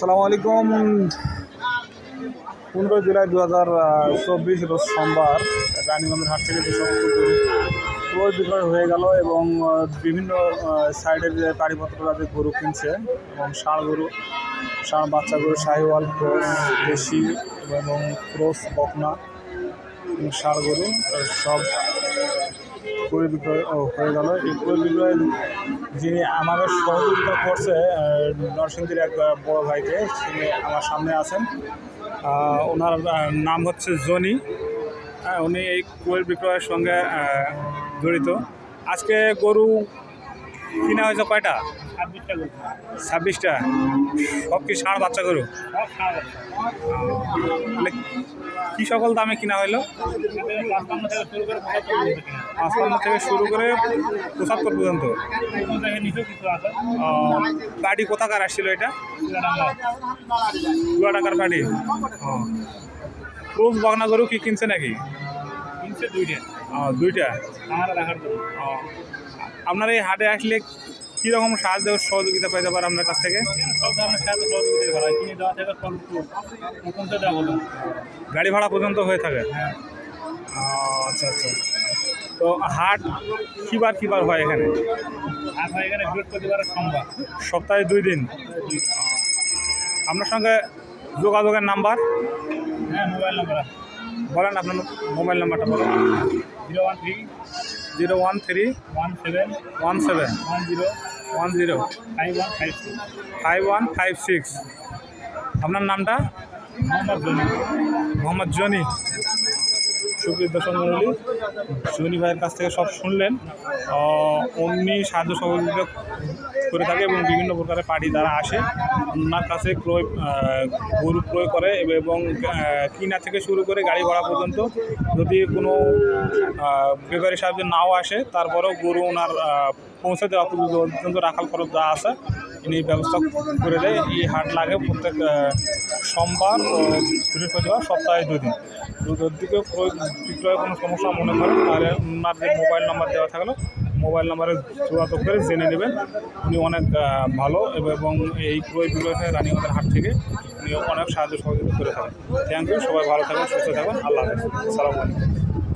আসসালামু আলাইকুম। 15 জুলাই 2024 রোজ সোমবার রানীগঞ্জের হাট থেকে যে সমস্ত গরু ক্রয় বিক্রয় হয়ে গেল এবং বিভিন্ন সাইডের যে গাড়িপত্র তাদের গরু কিনছে এবং ষাঁড় গরু, ষাঁড় বাচ্চা গরু, শাহিওয়াল, ক্রস, দেশি এবং ক্রস, বকনা, ষাঁড় গরু সব ক্রয় বিক্রয় হয়ে গেল। এই ক্রয় বিক্রয় যিনি আমাদের সহযোগিতা করছে নরসিংদীর এক বড় ভাইকে, তিনি আমার সামনে আছেন। ওনার নাম হচ্ছে জনি। উনি এই ক্রয় বিক্রয়ের সঙ্গে জড়িত। আজকে গরু কিনা হয়েছে কয়টা? 26টা। সব কি ষাঁড় বাচ্চা গরু? মানে কী সকল দামে কিনা হইলো? 55 থেকে শুরু করে 75 পর্যন্ত। পার্টি কোথাকার আসছিল এটা? টাকার পার্টি। ক্রস বকনা গরু কি কিনছে নাকি? কিনছে দুইটা। আপনার এই হাটে আসলে কীরকম সাহায্য সহযোগিতা পেতে পারে আপনার কাছ থেকে? সব ধরনের সাহায্য সহযোগিতা করা হয়, কিনে দেওয়া থেকে পৌঁছে দেওয়া হলো। গাড়ি ভাড়া পর্যন্ত হয়ে থাকে? হ্যাঁ। আচ্ছা আচ্ছা। তো হাট কিবার হয় এখানে? হাট হয় এখানে বৃহস্পতিবার, সোমবার, সপ্তাহে 2 দিন। আপনার সঙ্গে যোগাযোগের নাম্বার? হ্যাঁ, মোবাইল নাম্বার বলেন, আপনার মোবাইল নাম্বারটা বলেন। 013 013 17 10 5156। 5156। আপনার নামটা? মোহাম্মদ জনি। সুপ্রিয় দর্শক মণ্ডলী, জনি ভাইয়ের কাছ থেকে সব শুনলেন। অমনি সাহায্য সহযোগিতা করে থাকে এবং বিভিন্ন প্রকারের পার্টি দ্বারা আসে ওনার কাছে গরু ক্রয় করে এবং কিনা থেকে শুরু করে গাড়ি ভাড়া পর্যন্ত। যদি কোনো ব্যাপারী সাহেব নাও আসে, তারপরেও গরু ওনার পৌঁছে দেওয়া পর্যন্ত রাখাল খরচ যা আছে উনি ব্যবস্থা করে দেয়। এই হাট লাগে প্রত্যেক সোমবার ও বৃহস্পতিবার, সপ্তাহে 2 দিন। দুধের দিকে ক্রয় বিক্রয় কোনো সমস্যা মনে করেন তাহলে ওনার যে মোবাইল নাম্বার দেওয়া থাকলো মোবাইল নাম্বারে যোগাযোগ করে জেনে নেবেন। উনি অনেক ভালো এবং এই ক্রয় বিক্রয় থেকে রানীগঞ্জের হাট থেকে উনি অনেক সাহায্য সহযোগিতা করে থাকেন। Thank you. সবাই ভালো থাকবেন, সুস্থ থাকবেন। আল্লাহ হাফেজ। আসসালামু আলাইকুম।